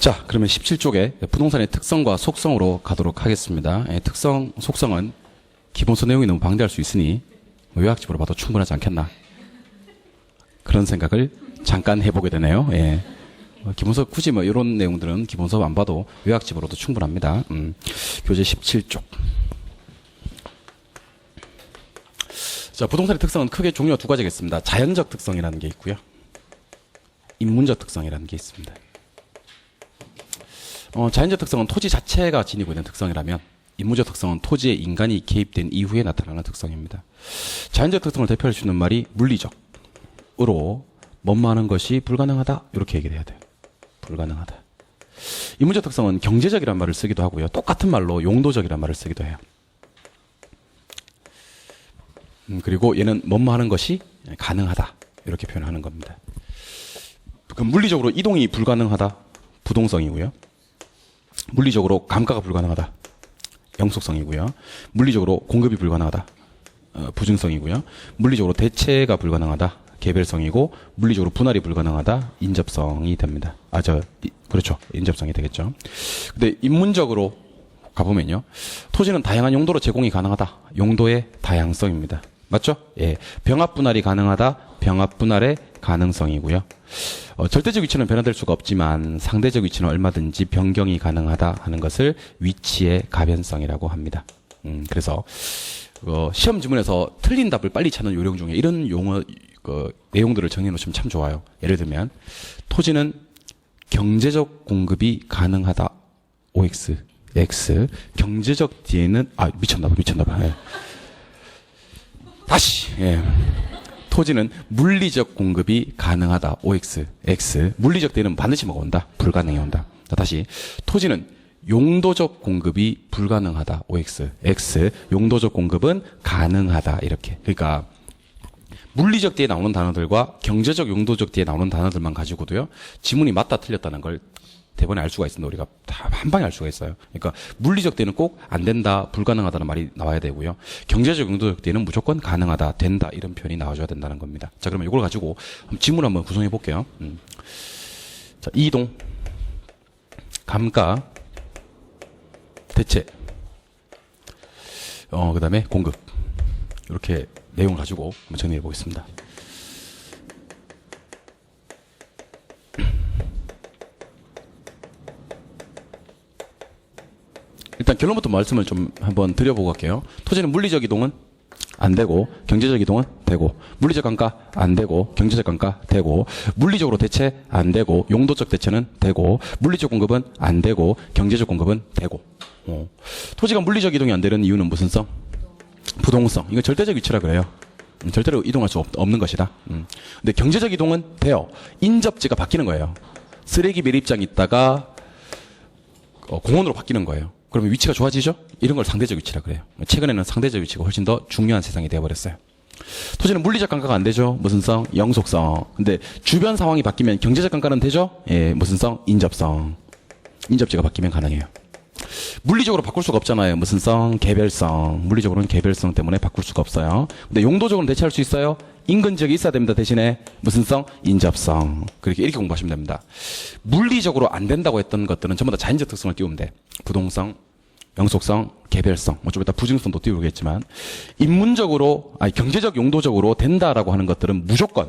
자, 그러면 17쪽에 부동산의 특성과 속성으로 가도록 하겠습니다. 특성, 속성은 기본서 내용이 너무 방대할 수 있으니 요약집으로 봐도 충분하지 않겠나. 그런 생각을 잠깐 해보게 되네요. 예. 기본서 굳이 뭐 이런 내용들은 기본서 안 봐도 요약집으로도 충분합니다. 교재 17쪽. 자, 부동산의 특성은 크게 종류가 두 가지겠습니다. 자연적 특성이라는 게 있고요. 인문적 특성이라는 게 있습니다. 자연적 특성은 토지 자체가 지니고 있는 특성이라면 인문적 특성은 토지에 인간이 개입된 이후에 나타나는 특성입니다. 자연적 특성을 대표할 수 있는 말이 물리적으로 뭐뭐하는 것이 불가능하다 이렇게 얘기를 해야 돼요. 불가능하다. 인문적 특성은 경제적이라는 말을 쓰기도 하고요. 똑같은 말로 용도적이라는 말을 쓰기도 해요. 그리고 얘는 뭐뭐하는 것이 가능하다 이렇게 표현하는 겁니다. 그럼 물리적으로 이동이 불가능하다 부동성이고요. 물리적으로 감가가 불가능하다 영속성이고요. 물리적으로 공급이 불가능하다 부증성이고요. 물리적으로 대체가 불가능하다 개별성이고, 물리적으로 분할이 불가능하다 인접성이 됩니다. 그렇죠. 인접성이 되겠죠. 근데 인문적으로 가보면요, 토지는 다양한 용도로 제공이 가능하다. 용도의 다양성입니다. 맞죠? 예. 병합 분할이 가능하다. 병합 분할의 가능성이고요. 절대적 위치는 변화될 수가 없지만 상대적 위치는 얼마든지 변경이 가능하다 하는 것을 위치의 가변성이라고 합니다. 그래서 시험 지문에서 틀린 답을 빨리 찾는 요령 중에 이런 내용들을 정리해 놓으시면 참 좋아요. 예를 들면 토지는 경제적 공급이 가능하다. OX, X. 경제적 뒤에는 미쳤나봐. 예. 다시. 예. 토지는 물리적 공급이 가능하다. OX, X. 물리적 뒤에는 반드시 뭐가 온다? 불가능이 온다. 자, 다시. 토지는 용도적 공급이 불가능하다. OX, X. 용도적 공급은 가능하다. 이렇게. 그러니까 물리적 뒤에 나오는 단어들과 경제적, 용도적 뒤에 나오는 단어들만 가지고도요, 지문이 맞다 틀렸다는 걸 대본에 알 수가 있습니다. 우리가 다 한 방에 알 수가 있어요. 그러니까 물리적 뒤에는 꼭 안 된다, 불가능하다는 말이 나와야 되고요. 경제적, 용도적 뒤에는 무조건 가능하다, 된다 이런 표현이 나와줘야 된다는 겁니다. 자, 그러면 이걸 가지고 지문 한번 구성해 볼게요. 자, 이동, 감가, 대체, 그 다음에 공급, 이렇게 내용을 가지고 한번 정리해 보겠습니다. 일단 결론부터 말씀을 좀 한번 드려보고 갈게요. 토지는 물리적 이동은 안 되고, 경제적 이동은 되고, 물리적 감가 안 되고, 경제적 감가 되고, 물리적으로 대체 안 되고, 용도적 대체는 되고, 물리적 공급은 안 되고, 경제적 공급은 되고. 토지가 물리적 이동이 안 되는 이유는 무슨 성? 부동성. 이거 절대적 위치라 그래요. 절대로 이동할 수 없는 것이다. 근데 경제적 이동은 돼요. 인접지가 바뀌는 거예요. 쓰레기 매립장이 있다가 공원으로 바뀌는 거예요. 그러면 위치가 좋아지죠? 이런 걸 상대적 위치라 그래요. 최근에는 상대적 위치가 훨씬 더 중요한 세상이 되어버렸어요. 토지는 물리적 감가가 안 되죠? 무슨 성? 영속성. 근데 주변 상황이 바뀌면 경제적 감가는 되죠? 예, 무슨 성? 인접성. 인접지가 바뀌면 가능해요. 물리적으로 바꿀 수가 없잖아요. 무슨 성? 개별성. 물리적으로는 개별성 때문에 바꿀 수가 없어요. 근데 용도적으로는 대체할 수 있어요? 인근 지역이 있어야 됩니다. 대신에 무슨 성? 인접성. 이렇게 공부하시면 됩니다. 물리적으로 안 된다고 했던 것들은 전부 다 자연적 특성을 띄우면 돼. 부동성, 영속성, 개별성. 좀 이따 부증성도 띄우겠지만, 경제적, 용도적으로 된다라고 하는 것들은 무조건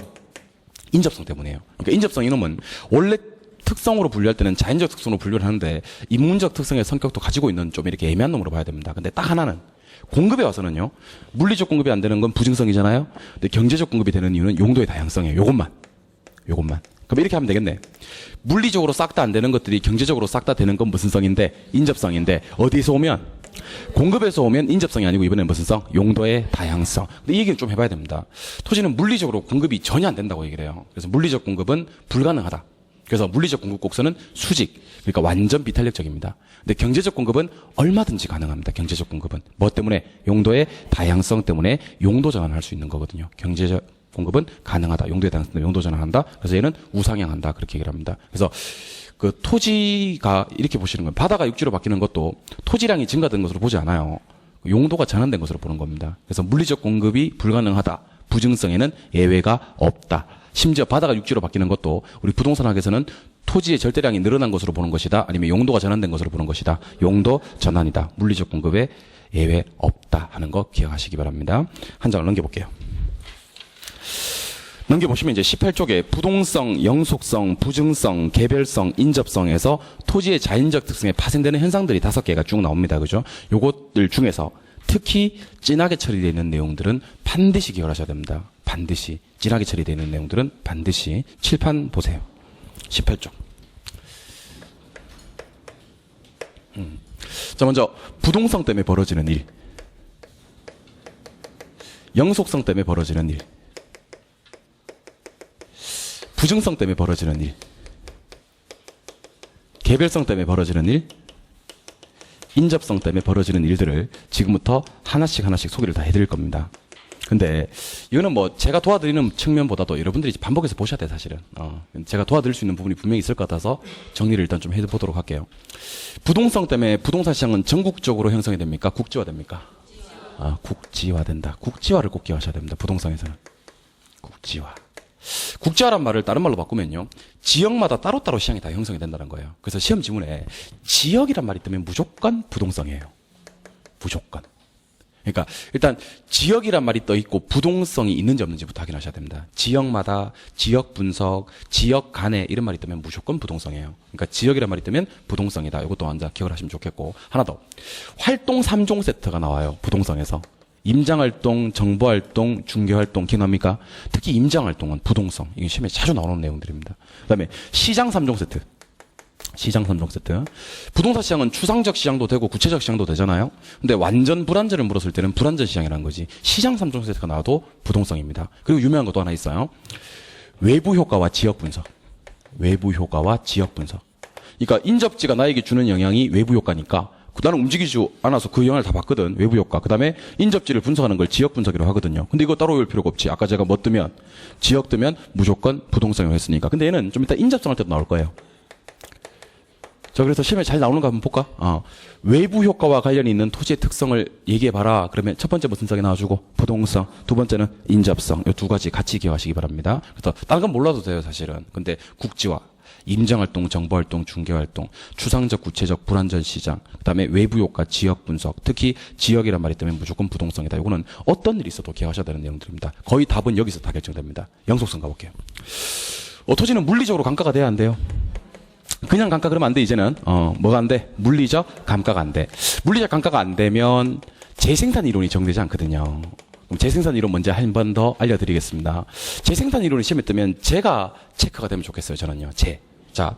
인접성 때문이에요. 그러니까 인접성 이놈은 원래 특성으로 분류할 때는 자연적 특성으로 분류를 하는데 인문적 특성의 성격도 가지고 있는 좀 이렇게 애매한 놈으로 봐야 됩니다. 근데 딱 하나는 공급에 와서는요, 물리적 공급이 안 되는 건 부증성이잖아요. 근데 경제적 공급이 되는 이유는 용도의 다양성이에요. 요것만. 그럼 이렇게 하면 되겠네. 물리적으로 싹 다 안 되는 것들이 경제적으로 싹 다 되는 건 무슨 성인데? 인접성인데, 어디서 오면? 공급에서 오면 인접성이 아니고 이번엔 무슨 성? 용도의 다양성. 근데 이 얘기를 좀 해봐야 됩니다. 토지는 물리적으로 공급이 전혀 안 된다고 얘기를 해요. 그래서 물리적 공급은 불가능하다. 그래서 물리적 공급 곡선은 수직, 그러니까 완전 비탄력적입니다. 근데 경제적 공급은 얼마든지 가능합니다. 경제적 공급은 뭐 때문에? 용도의 다양성 때문에 용도 전환할 수 있는 거거든요. 경제적 공급은 가능하다. 용도의 다양성 때문에 용도 전환한다. 그래서 얘는 우상향한다. 그렇게 얘기를 합니다. 그래서 그 토지가 이렇게 보시는 거예요. 바다가 육지로 바뀌는 것도 토지량이 증가된 것으로 보지 않아요. 용도가 전환된 것으로 보는 겁니다. 그래서 물리적 공급이 불가능하다. 부증성에는 예외가 없다. 심지어 바다가 육지로 바뀌는 것도 우리 부동산 학에서는 토지의 절대량이 늘어난 것으로 보는 것이다. 아니면 용도가 전환된 것으로 보는 것이다. 용도 전환이다. 물리적 공급에 예외 없다 하는 거 기억하시기 바랍니다. 한 장을 넘겨볼게요. 넘겨보시면 이제 18쪽에 부동성, 영속성, 부증성, 개별성, 인접성에서 토지의 자연적 특성에 파생되는 현상들이 5개가 쭉 나옵니다. 그죠? 요것들 중에서 특히 진하게 처리되어 있는 내용들은 반드시 기억하셔야 됩니다. 반드시. 진하게 처리되어 있는 내용들은 반드시. 칠판 보세요. 18쪽. 자, 먼저 부동성 때문에 벌어지는 일. 영속성 때문에 벌어지는 일. 부증성 때문에 벌어지는 일. 개별성 때문에 벌어지는 일. 인접성 때문에 벌어지는 일들을 지금부터 하나씩 소개를 다 해드릴 겁니다. 근데 이거는 뭐 제가 도와드리는 측면보다도 여러분들이 반복해서 보셔야 돼 사실은. 제가 도와드릴 수 있는 부분이 분명히 있을 것 같아서 정리를 일단 좀 해보도록 할게요. 부동성 때문에 부동산 시장은 전국적으로 형성이 됩니까? 국지화됩니까? 국지화된다. 국지화를 꼭 기억하셔야 됩니다. 부동산에서는. 국지화. 국지화란 말을 다른 말로 바꾸면요. 지역마다 따로따로 시장이 다 형성이 된다는 거예요. 그래서 시험 지문에 지역이란 말이 뜨면 무조건 부동성이에요. 무조건. 그러니까 일단 지역이란 말이 떠 있고 부동성이 있는지 없는지부터 확인하셔야 됩니다. 지역마다 지역 분석, 지역 간에 이런 말이 뜨면 무조건 부동성이에요. 그러니까 지역이란 말이 뜨면 부동성이다. 이것도 완전 기억을 하시면 좋겠고. 하나 더. 활동 3종 세트가 나와요. 부동성에서. 임장활동, 정보활동, 중개활동 기억납니까? 특히 임장활동은 부동성. 이게 시험에 자주 나오는 내용들입니다. 그 다음에 시장 3종 세트. 시장 3종 세트. 부동산 시장은 추상적 시장도 되고 구체적 시장도 되잖아요. 근데 완전 불안전을 물었을 때는 불안전 시장이라는 거지. 시장 3종 세트가 나와도 부동성입니다. 그리고 유명한 것도 하나 있어요. 외부 효과와 지역 분석. 외부 효과와 지역 분석. 그러니까 인접지가 나에게 주는 영향이 외부 효과니까 나는 움직이지 않아서 그 영향을 다 봤거든. 외부 효과. 그 다음에 인접지를 분석하는 걸 지역 분석이라고 하거든요. 근데 이거 따로 외울 필요가 없지. 아까 제가 뭐 뜨면 지역 뜨면 무조건 부동성이라고 했으니까. 근데 얘는 좀 이따 인접성 할 때도 나올 거예요. 자, 그래서 시험에 잘 나오는 거 한번 볼까? 외부 효과와 관련이 있는 토지의 특성을 얘기해봐라. 그러면 첫 번째 무슨 성이 나와주고 부동성, 두 번째는 인접성. 이 두 가지 같이 기억하시기 바랍니다. 그래서 다른 건 몰라도 돼요, 사실은. 근데 국지화, 임장활동, 정보활동, 중개활동, 추상적, 구체적, 불안전 시장, 그다음에 외부 효과, 지역 분석, 특히 지역이란 말이 때문에 무조건 부동성이다. 이거는 어떤 일이 있어도 기억하셔야 되는 내용들입니다. 거의 답은 여기서 다 결정됩니다. 영속성 가볼게요. 토지는 물리적으로 감가가 돼야 안 돼요? 그냥 감가 그러면 안 돼, 이제는. 뭐가 안 돼? 물리적 감가가 안 돼. 물리적 감가가 안 되면 재생산 이론이 정되지 않거든요. 그럼 재생산 이론 먼저 한 번 더 알려드리겠습니다. 재생산 이론이 시험에 뜨면 재가 체크가 되면 좋겠어요, 저는요. 재. 자,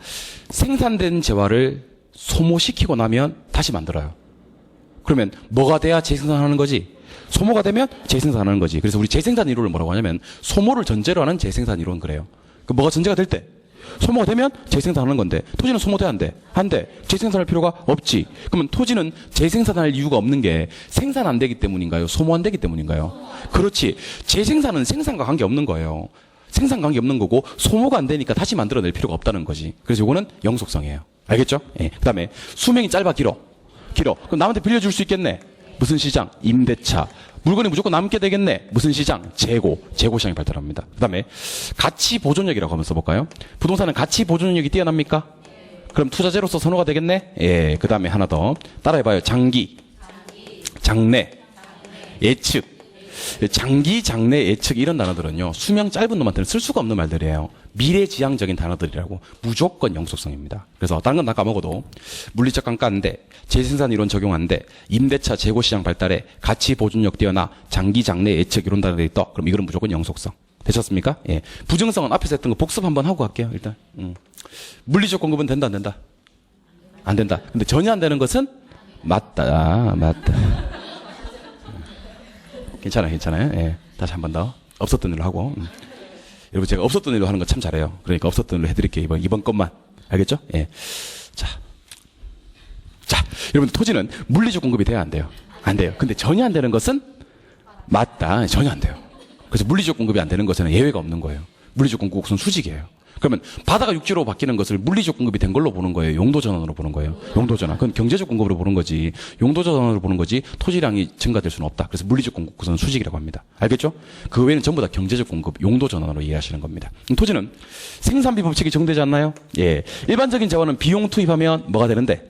생산된 재화를 소모시키고 나면 다시 만들어요. 그러면 뭐가 돼야 재생산하는 거지? 소모가 되면 재생산하는 거지. 그래서 우리 재생산 이론을 뭐라고 하냐면 소모를 전제로 하는 재생산 이론 그래요. 그 뭐가 전제가 될 때? 소모가 되면 재생산하는 건데 토지는 소모돼 안 돼? 안 돼. 재생산할 필요가 없지. 그러면 토지는 재생산할 이유가 없는 게 생산 안 되기 때문인가요? 소모 안 되기 때문인가요? 그렇지. 재생산은 생산과 관계없는 거예요. 생산 관계없는 거고 소모가 안 되니까 다시 만들어낼 필요가 없다는 거지. 그래서 이거는 영속성이에요. 알겠죠? 예. 그 다음에 수명이 짧아 길어? 길어. 그럼 남한테 빌려줄 수 있겠네? 무슨 시장? 임대차. 물건이 무조건 남게 되겠네. 무슨 시장? 재고. 재고 시장이 발달합니다. 그 다음에 가치 보존력이라고 한번 써볼까요? 부동산은 가치 보존력이 뛰어납니까? 그럼 투자재로서 선호가 되겠네? 예. 그 다음에 하나 더. 따라해봐요. 장기. 장래. 예측. 장기, 장래, 예측 이런 단어들은요. 수명 짧은 놈한테는 쓸 수가 없는 말들이에요. 미래지향적인 단어들이라고 무조건 영속성입니다. 그래서 다른 건 다 까먹어도 물리적 감가 안 돼, 재생산 이론 적용 안 돼, 임대차 재고시장 발달에 가치 보존력 뛰어나, 장기, 장래, 예측 이런 단어들이 떠. 그럼 이거는 무조건 영속성. 되셨습니까? 예. 부증성은 앞에서 했던 거 복습 한번 하고 갈게요. 일단. 물리적 공급은 된다 안 된다? 안 된다. 근데 전혀 안 되는 것은 맞다. 맞다. 괜찮아요. 예. 다시 한 번 더. 없었던 일로 하고. 여러분, 제가 없었던 일로 하는 거 참 잘해요. 그러니까 없었던 일로 해드릴게요. 이번 것만. 알겠죠? 예. 자, 여러분, 토지는 물리적 공급이 돼야 안 돼요? 안 돼요. 근데 전혀 안 되는 것은 맞다. 전혀 안 돼요. 그래서 물리적 공급이 안 되는 것에는 예외가 없는 거예요. 물리적 공급 우선 수직이에요. 그러면 바다가 육지로 바뀌는 것을 물리적 공급이 된 걸로 보는 거예요. 용도 전환으로 보는 거예요. 용도 전환. 그건 경제적 공급으로 보는 거지. 용도 전환으로 보는 거지. 토지량이 증가될 수는 없다. 그래서 물리적 공급 구성은 수직이라고 합니다. 알겠죠? 그 외에는 전부 다 경제적 공급, 용도 전환으로 이해하시는 겁니다. 토지는 생산비 법칙이 적용되지 않나요? 예. 일반적인 재원은 비용 투입하면 뭐가 되는데?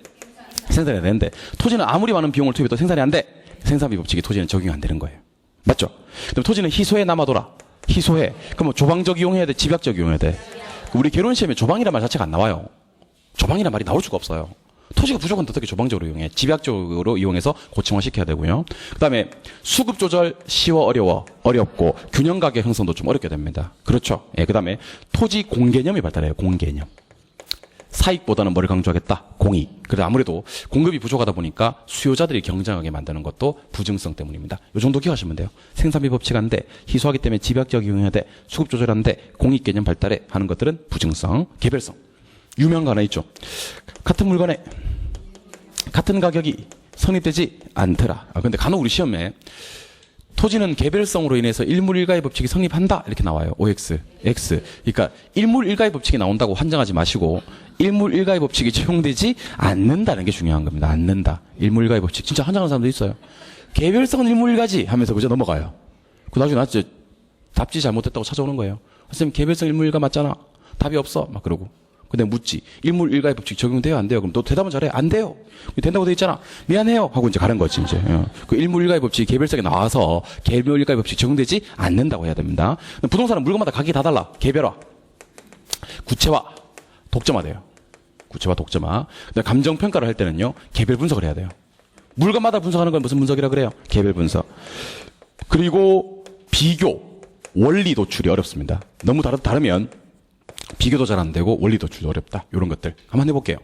생산이 되는데 토지는 아무리 많은 비용을 투입해도 생산이 안 돼. 생산비 법칙이 토지는 적용이 안 되는 거예요. 맞죠? 그럼 토지는 희소해 남아돌아. 희소해. 그럼 뭐 조방적 이용해야 돼? 집약적 이용해야 돼? 우리 결혼 시험에 조방이란 말 자체가 안 나와요. 조방이란 말이 나올 수가 없어요. 토지가 무조건 어떻게 조방적으로 이용해? 집약적으로 이용해서 고층화시켜야 되고요. 그 다음에 수급 조절 쉬워 어렵고 균형 가격 형성도 좀 어렵게 됩니다. 그렇죠. 예, 그 다음에 토지 공개념이 발달해요. 공개념. 사익보다는 뭐를 강조하겠다? 공익. 그래서 아무래도 공급이 부족하다 보니까 수요자들이 경쟁하게 만드는 것도 부증성 때문입니다. 이 정도 기억하시면 돼요. 생산비 법칙 안 돼. 희소하기 때문에 집약적 이용해야 돼. 수급 조절 안 돼. 공익 개념 발달해 하는 것들은 부증성, 개별성. 유명한 거 하나 있죠. 같은 물건에 같은 가격이 성립되지 않더라. 근데 간혹 우리 시험에 토지는 개별성으로 인해서 일물일가의 법칙이 성립한다 이렇게 나와요. OX, X. 그러니까 일물일가의 법칙이 나온다고 환장하지 마시고 일물일가의 법칙이 적용되지 않는다는 게 중요한 겁니다. 않는다. 일물일가의 법칙. 진짜 환장하는 사람도 있어요. 개별성은 일물일가지 하면서 그저 넘어가요. 그 나중에 나 진짜 답지 잘못했다고 찾아오는 거예요. 선생님 개별성 일물일가 맞잖아. 답이 없어. 막 그러고. 근데 묻지. 일물일가의 법칙 적용돼요? 안 돼요? 그럼 너 대답은 잘해. 안 돼요. 된다고 돼 있잖아. 미안해요. 하고 이제 가는 거지, 이제. 그 일물일가의 법칙이 개별성에 나와서 개별일가의 법칙 적용되지 않는다고 해야 됩니다. 부동산은 물건마다 가격이 다 달라. 개별화. 구체화. 독점화 돼요. 구체화, 독점화. 그다음에 감정평가를 할 때는요, 개별 분석을 해야 돼요. 물건마다 분석하는 건 무슨 분석이라 그래요? 개별 분석. 그리고 비교, 원리 도출이 어렵습니다. 너무 다르면 비교도 잘 안 되고 원리 도출도 어렵다. 이런 것들 한번 해볼게요.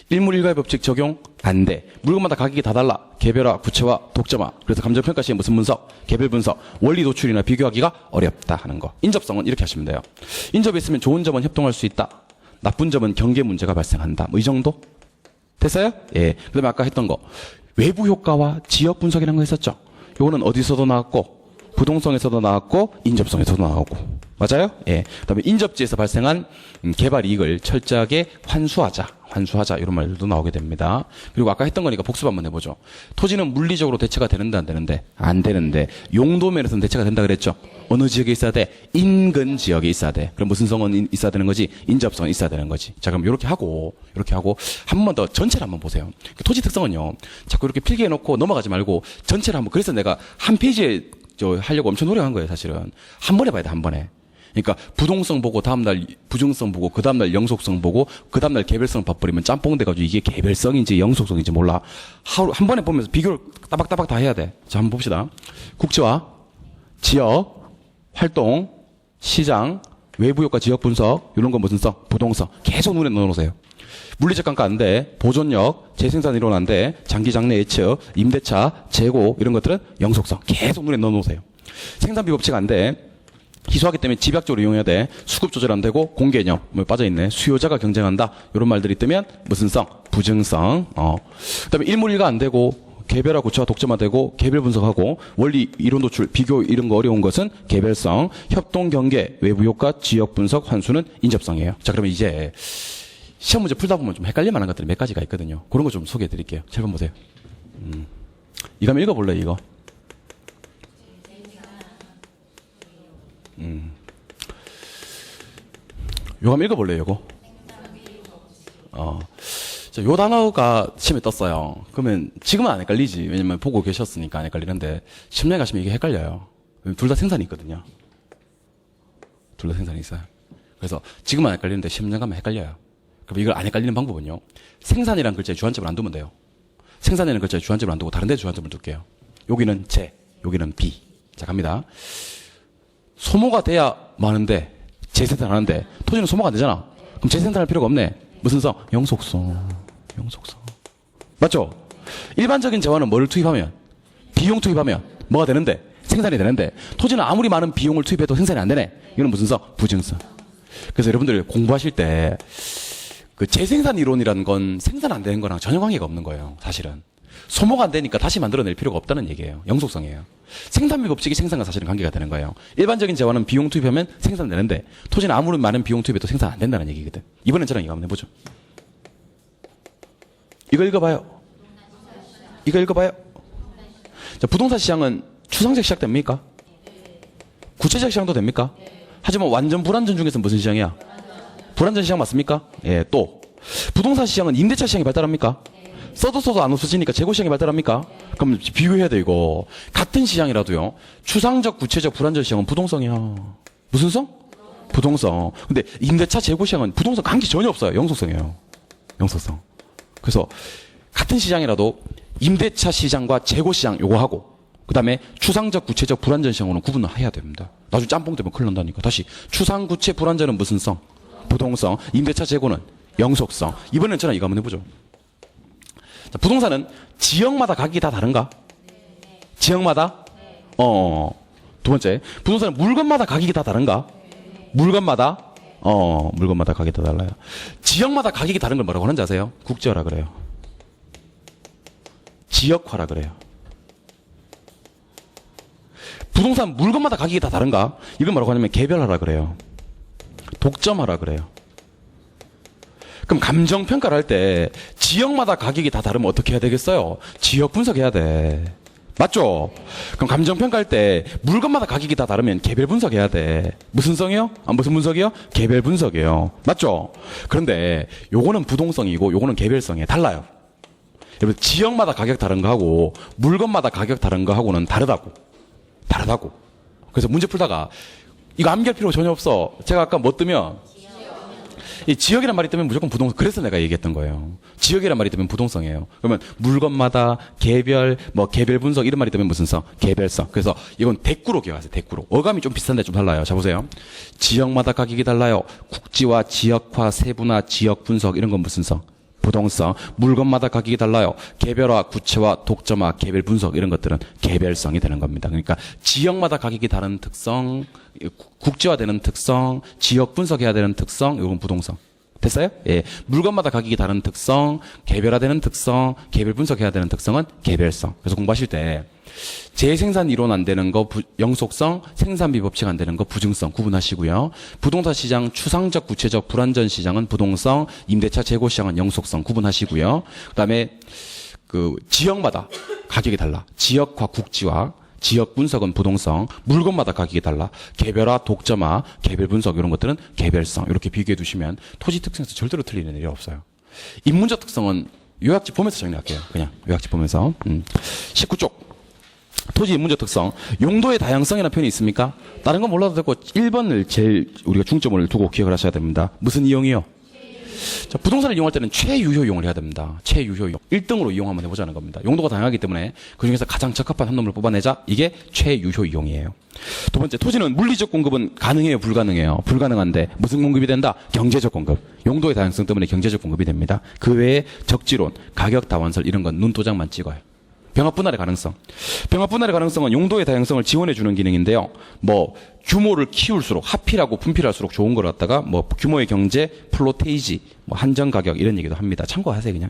일물일가의 법칙 적용 안 돼. 물건마다 가격이 다 달라. 개별화, 구체화, 독점화. 그래서 감정평가 시에 무슨 분석? 개별 분석. 원리 도출이나 비교하기가 어렵다 하는 거. 인접성은 이렇게 하시면 돼요. 인접이 있으면 좋은 점은 협동할 수 있다. 나쁜 점은 경계 문제가 발생한다. 뭐 이 정도? 됐어요? 예. 그 다음에 아까 했던 거. 외부 효과와 지역 분석이라는 거 했었죠. 요거는 어디서도 나왔고 부동성에서도 나왔고 인접성에서도 나오고. 맞아요? 예. 그다음에 인접지에서 발생한 개발 이익을 철저하게 환수하자 이런 말들도 나오게 됩니다. 그리고 아까 했던 거니까 복습 한번 해보죠. 토지는 물리적으로 대체가 되는데 안 되는데? 안 되는데 용도 면에서는 대체가 된다 그랬죠. 어느 지역에 있어야 돼? 인근 지역에 있어야 돼. 그럼 무슨 성은 있어야 되는 거지? 인접성은 있어야 되는 거지. 자, 그럼 이렇게 하고 한 번 더 전체를 한번 보세요. 토지 특성은요. 자꾸 이렇게 필기해놓고 넘어가지 말고 전체를 한번. 그래서 내가 한 페이지에 하려고 엄청 노력한 거예요, 사실은. 한 번에 봐야 돼, 한 번에. 그러니까 부동성 보고 다음날 부증성 보고 그 다음날 영속성 보고 그 다음날 개별성 봐버리면 짬뽕 돼가지고 이게 개별성인지 영속성인지 몰라. 하루 한 번에 보면서 비교를 따박따박 다 해야 돼. 자, 한번 봅시다. 국지화, 지역, 활동, 시장, 외부효과 지역 분석 이런 건 무슨 성? 부동성. 계속 눈에 넣어놓으세요. 물리적 감가 안 돼. 보존력, 재생산 이론 안 돼. 장기 장래 예측, 임대차, 재고 이런 것들은 영속성. 계속 눈에 넣어놓으세요. 생산비 법칙 안 돼. 희소하기 때문에 집약적으로 이용해야 돼. 수급 조절 안 되고 공개념 뭐 빠져있네. 수요자가 경쟁한다. 이런 말들이 뜨면 무슨 성? 부증성. 그다음에 일물일가 안 되고 개별화, 구체화, 독점화 되고 개별 분석하고 원리, 이론 도출, 비교 이런 거 어려운 것은 개별성, 협동 경계, 외부 효과, 지역 분석, 환수는 인접성이에요. 자, 그러면 이제 시험 문제 풀다 보면 좀 헷갈릴 만한 것들이 몇 가지가 있거든요. 그런 거 좀 소개해 드릴게요. 7번 보세요. 이거 한번 읽어볼래요, 이거? 요거 한번 읽어볼래요, 요거? 자, 요 단어가 시험에 떴어요. 그러면 지금은 안 헷갈리지. 왜냐면 보고 계셨으니까 안 헷갈리는데, 시험장에 가시면 이게 헷갈려요. 둘 다 생산이 있거든요. 둘 다 생산이 있어요. 그래서 지금은 안 헷갈리는데 시험장 가면 헷갈려요. 그럼 이걸 안 헷갈리는 방법은요. 생산이라는 글자에 주안점을 안 두면 돼요. 생산이라는 글자에 주안점을 안 두고 다른 데 주안점을 둘게요. 여기는 제, 여기는 비. 자, 갑니다. 소모가 돼야 많은데 재생산하는데 토지는 소모가 안 되잖아. 그럼 재생산할 필요가 없네. 무슨 성? 영속성. 맞죠? 일반적인 재화는 뭐를 투입하면? 비용 투입하면 뭐가 되는데? 생산이 되는데 토지는 아무리 많은 비용을 투입해도 생산이 안 되네. 이거는 무슨 성? 부증성. 그래서 여러분들 공부하실 때 그 재생산 이론이라는 건 생산 안 되는 거랑 전혀 관계가 없는 거예요. 사실은. 소모가 안 되니까 다시 만들어낼 필요가 없다는 얘기예요. 영속성이에요. 생산비 법칙이 생산과 사실은 관계가 되는 거예요. 일반적인 재화는 비용 투입하면 생산되는데 토지는 아무리 많은 비용 투입해도 생산 안 된다는 얘기거든. 이번엔 저랑 이거 한번 해보죠. 이거 읽어봐요. 이거 읽어봐요. 자, 부동산 시장은 추상적 시작됩니까? 구체적 시장도 됩니까? 하지만 완전 불안전 중에서 무슨 시장이야? 불안전 시장 맞습니까? 예, 또 부동산 시장은 임대차 시장이 발달합니까? 써도 안 없어지니까 재고 시장이 발달합니까? 그럼 비교해야 돼 이거. 같은 시장이라도요. 추상적, 구체적, 불안전 시장은 부동성이야. 무슨 성? 부동성. 근데 임대차, 재고 시장은 부동성 관계 전혀 없어요. 영속성이에요. 영속성. 그래서 같은 시장이라도 임대차 시장과 재고 시장 요거 하고 그다음에 추상적, 구체적, 불안전 시장으로는 구분을 해야 됩니다. 나중에 짬뽕 되면 큰일 난다니까. 다시 추상, 구체, 불안전은 무슨 성? 부동성. 임대차, 재고는 영속성. 이번에는 저는 이거 한번 해보죠. 자, 부동산은 지역마다 가격이 다 다른가? 지역마다? 두 번째, 부동산은 물건마다 가격이 다 다른가? 물건마다? 물건마다 가격이 다 달라요. 지역마다 가격이 다른 걸 뭐라고 하는지 아세요? 국제화라 그래요. 지역화라 그래요. 부동산 물건마다 가격이 다 다른가? 이걸 뭐라고 하냐면 개별화라 그래요. 독점화라 그래요. 그럼 감정평가를 할 때 지역마다 가격이 다 다르면 어떻게 해야 되겠어요? 지역 분석해야 돼. 맞죠? 그럼 감정평가할 때 물건마다 가격이 다 다르면 개별 분석해야 돼. 무슨 성이요? 무슨 분석이요? 개별 분석이에요. 맞죠? 그런데 요거는 부동성이고 요거는 개별성이에요. 달라요. 여러분 지역마다 가격 다른 거하고 물건마다 가격 다른 거하고는 다르다고. 그래서 문제 풀다가 이거 암기할 필요 전혀 없어. 제가 아까 뭐 뜨면 이 지역이란 말이 뜨면 무조건 부동성. 그래서 내가 얘기했던 거예요. 지역이란 말이 뜨면 부동성이에요. 그러면 물건마다 개별, 개별 분석 이런 말이 뜨면 무슨 성? 개별성. 그래서 이건 대꾸로 기억하세요. 대꾸로. 어감이 좀 비슷한데 좀 달라요. 자 보세요. 지역마다 가격이 달라요. 국지화, 지역화, 세분화, 지역 분석 이런 건 무슨 성? 부동성. 물건마다 가격이 달라요. 개별화, 구체화, 독점화, 개별 분석 이런 것들은 개별성이 되는 겁니다. 그러니까 지역마다 가격이 다른 특성, 국제화되는 특성, 지역 분석해야 되는 특성, 이건 부동성. 됐어요? 예. 물건마다 가격이 다른 특성, 개별화되는 특성, 개별 분석해야 되는 특성은 개별성. 그래서 공부하실 때 재생산 이론 안 되는 거 영속성, 생산비 법칙 안 되는 거 부증성 구분하시고요. 부동산 시장 추상적, 구체적, 불안전 시장은 부동성, 임대차, 재고 시장은 영속성 구분하시고요. 그다음에 그 지역마다 가격이 달라. 지역화, 국지화, 지역 분석은 부동성, 물건마다 가격이 달라. 개별화, 독점화, 개별 분석 이런 것들은 개별성. 이렇게 비교해 두시면 토지 특성에서 절대로 틀리는 일이 없어요. 인문적 특성은 요약집 보면서 정리할게요. 그냥 요약집 보면서. 19쪽. 토지 인문적 특성. 용도의 다양성이라는 표현이 있습니까? 다른 건 몰라도 되고 1번을 제일 우리가 중점을 두고 기억을 하셔야 됩니다. 무슨 이용이요? 자, 부동산을 이용할 때는 최유효 이용을 해야 됩니다. 최유효 이용. 1등으로 이용 한번 해보자는 겁니다. 용도가 다양하기 때문에 그중에서 가장 적합한 한 놈을 뽑아내자. 이게 최유효 이용이에요. 두 번째, 토지는 물리적 공급은 가능해요? 불가능해요? 불가능한데 무슨 공급이 된다? 경제적 공급. 용도의 다양성 때문에 경제적 공급이 됩니다. 그 외에 적지론, 가격 다원설 이런 건 눈도장만 찍어요. 병합 분할의 가능성. 병합 분할의 가능성은 용도의 다양성을 지원해 주는 기능인데요. 규모를 키울수록 합필하고 분필할수록 좋은 걸 갖다가 규모의 경제, 플로테이지, 한정 가격 이런 얘기도 합니다. 참고하세요 그냥.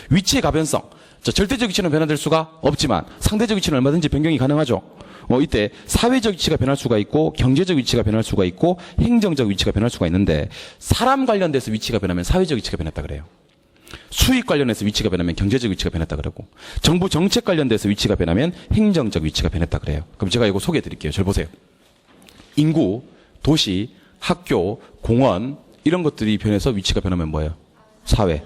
위치의 가변성. 절대적 위치는 변화될 수가 없지만 상대적 위치는 얼마든지 변경이 가능하죠. 이때 사회적 위치가 변할 수가 있고 경제적 위치가 변할 수가 있고 행정적 위치가 변할 수가 있는데 사람 관련돼서 위치가 변하면 사회적 위치가 변했다 그래요. 수익 관련해서 위치가 변하면 경제적 위치가 변했다 그러고 정부 정책 관련돼서 위치가 변하면 행정적 위치가 변했다 그래요. 그럼 제가 이거 소개해 드릴게요. 잘 보세요. 인구, 도시, 학교, 공원 이런 것들이 변해서 위치가 변하면 뭐예요? 사회.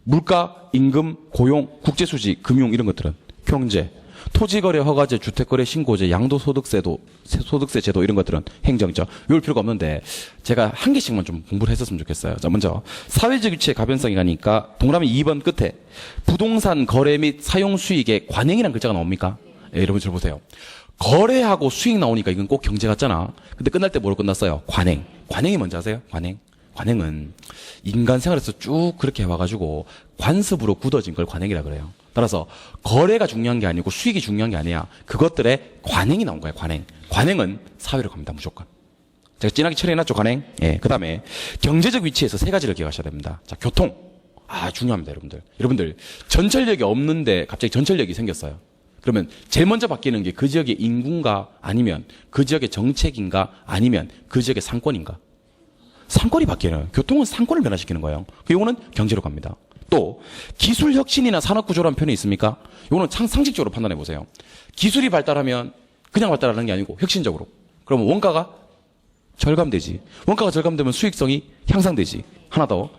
물가, 임금, 고용, 국제수지, 금융 이런 것들은 경제. 토지거래 허가제, 주택거래 신고제, 양도소득세도, 소득세 제도 이런 것들은 행정적. 외울 필요가 없는데 제가 한 개씩만 좀 공부를 했었으면 좋겠어요. 자, 먼저 사회적 위치의 가변성이 가니까 동그라미 2번 끝에 부동산 거래 및 사용 수익에 관행이라는 글자가 나옵니까? 예, 여러분 잘 보세요. 거래하고 수익 나오니까 이건 꼭 경제 같잖아. 근데 끝날 때 뭐로 끝났어요? 관행. 관행이 뭔지 아세요? 관행. 관행은 인간 생활에서 쭉 그렇게 해와가지고 관습으로 굳어진 걸 관행이라 그래요. 따라서 거래가 중요한 게 아니고 수익이 중요한 게 아니야. 그것들의 관행이 나온 거예요. 관행. 관행은 사회로 갑니다. 무조건. 제가 진하게 처리해놨죠. 관행. 예. 그 다음에 경제적 위치에서 세 가지를 기억하셔야 됩니다. 자, 교통. 중요합니다, 여러분들. 여러분들, 전철역이 없는데 갑자기 전철역이 생겼어요. 그러면 제일 먼저 바뀌는 게 그 지역의 인구인가 아니면 그 지역의 정책인가 아니면 그 지역의 상권인가? 상권이 바뀌어요. 교통은 상권을 변화시키는 거예요. 이거는 경제로 갑니다. 또 기술 혁신이나 산업 구조라는 표현이 있습니까? 이거는 상식적으로 판단해 보세요. 기술이 발달하면 그냥 발달하는 게 아니고 혁신적으로. 그러면 원가가 절감되지. 원가가 절감되면 수익성이 향상되지. 하나 더.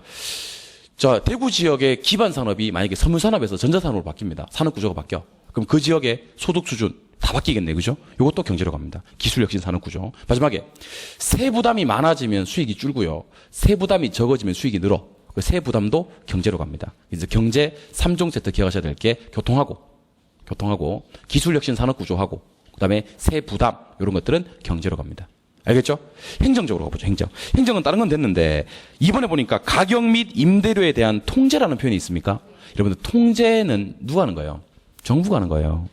자, 대구 지역의 기반 산업이 만약에 섬유 산업에서 전자 산업으로 바뀝니다. 산업 구조가 바뀌어. 그럼 그 지역의 소득 수준 다 바뀌겠네, 그죠? 이것도 경제로 갑니다. 기술 혁신 산업 구조. 마지막에 세부담이 많아지면 수익이 줄고요. 세부담이 적어지면 수익이 늘어. 그 세부담도 경제로 갑니다. 그래서 경제 3종 세트 기억하셔야 될 게 교통하고 기술 혁신 산업 구조하고 그다음에 세부담 이런 것들은 경제로 갑니다. 알겠죠? 행정적으로 가보죠. 행정은 다른 건 됐는데 이번에 보니까 가격 및 임대료에 대한 통제라는 표현이 있습니까? 여러분들 통제는 누가 하는 거예요? 정부가 하는 거예요.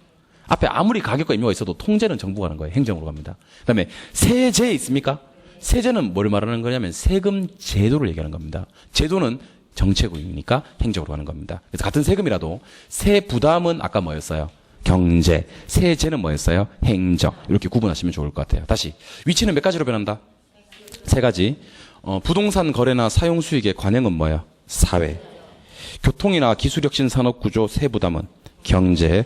앞에 아무리 가격과 임료가 있어도 통제는 정부가 하는 거예요. 행정으로 갑니다. 그다음에 세제 있습니까? 세제는 뭘 말하는 거냐면 세금 제도를 얘기하는 겁니다. 제도는 정책이니까 행정으로 가는 겁니다. 그래서 같은 세금이라도 세부담은 아까 뭐였어요? 경제, 세제는 뭐였어요? 행정. 이렇게 구분하시면 좋을 것 같아요. 다시 위치는 몇 가지로 변한다? 세 가지. 부동산 거래나 사용 수익의 관행은 뭐예요? 사회. 교통이나 기술혁신 산업구조 세부담은 경제.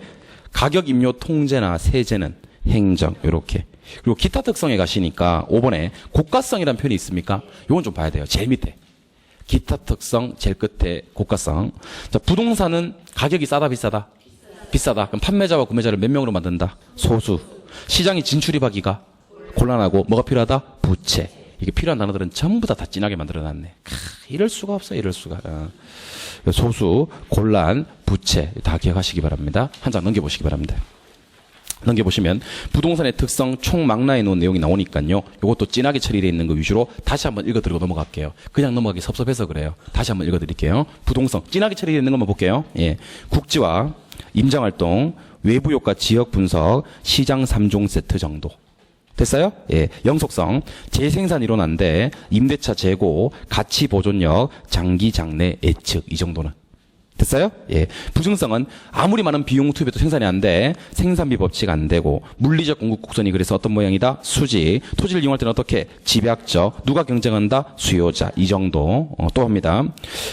가격 임료 통제나 세제는 행정. 이렇게. 그리고 기타 특성에 가시니까 5번에 고가성이라는 표현이 있습니까? 이건 좀 봐야 돼요. 제일 밑에. 기타 특성 제일 끝에 고가성. 자, 부동산은 가격이 싸다 비싸다? 비싸다. 그럼 판매자와 구매자를 몇 명으로 만든다? 소수. 시장이 진출입하기가 곤란하고 뭐가 필요하다? 부채. 이게 필요한 단어들은 전부 다 진하게 만들어놨네. 이럴 수가 없어요. 이럴 수가. 소수, 곤란, 부채 다 기억하시기 바랍니다. 한 장 넘겨보시기 바랍니다. 넘겨보시면 부동산의 특성 총 망라해 놓은 내용이 나오니까요. 이것도 진하게 처리되어 있는 거 위주로 다시 한번 읽어드리고 넘어갈게요. 그냥 넘어가기 섭섭해서 그래요. 다시 한번 읽어드릴게요. 부동산 진하게 처리되어 있는 것만 볼게요. 예, 국지화, 임장활동, 외부효과 지역 분석, 시장 3종 세트 정도. 됐어요? 예. 영속성, 재생산 이론한데, 임대차 재고, 가치 보존력, 장기 장래 예측, 이 정도는. 됐어요? 예. 부증성은 아무리 많은 비용 투입해도 생산이 안 돼. 생산비 법칙 안 되고, 물리적 공급 곡선이 그래서 어떤 모양이다? 수직. 토지를 이용할 때는 어떻게? 집약적. 누가 경쟁한다? 수요자. 이 정도. 또 합니다.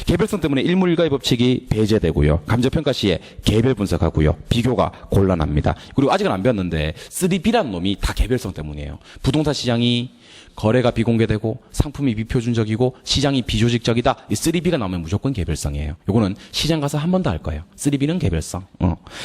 개별성 때문에 일물일가의 법칙이 배제되고요. 감정평가 시에 개별 분석하고요. 비교가 곤란합니다. 그리고 아직은 안 배웠는데, 3B란 놈이 다 개별성 때문이에요. 부동산 시장이 거래가 비공개되고 상품이 비표준적이고 시장이 비조직적이다. 이 3B가 나오면 무조건 개별성이에요. 요거는 시장 가서 한 번 더 할 거예요. 3B는 개별성.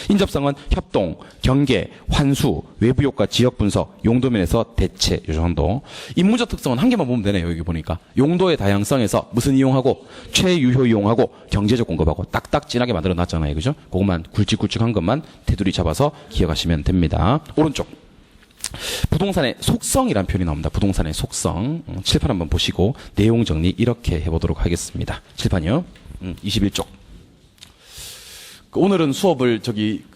인접성은 협동, 경계, 환수, 외부효과, 지역분석, 용도면에서 대체 요 정도. 인문적 특성은 한 개만 보면 되네요. 여기 보니까. 용도의 다양성에서 무슨 이용하고 최유효 이용하고 경제적 공급하고 딱딱 진하게 만들어 놨잖아요. 그죠? 그것만 굵직굵직한 것만 테두리 잡아서 기억하시면 됩니다. 오른쪽. 부동산의 속성이라는 표현이 나옵니다. 부동산의 속성. 칠판 한번 보시고 내용 정리 이렇게 해보도록 하겠습니다. 칠판이요. 21쪽. 오늘은 수업을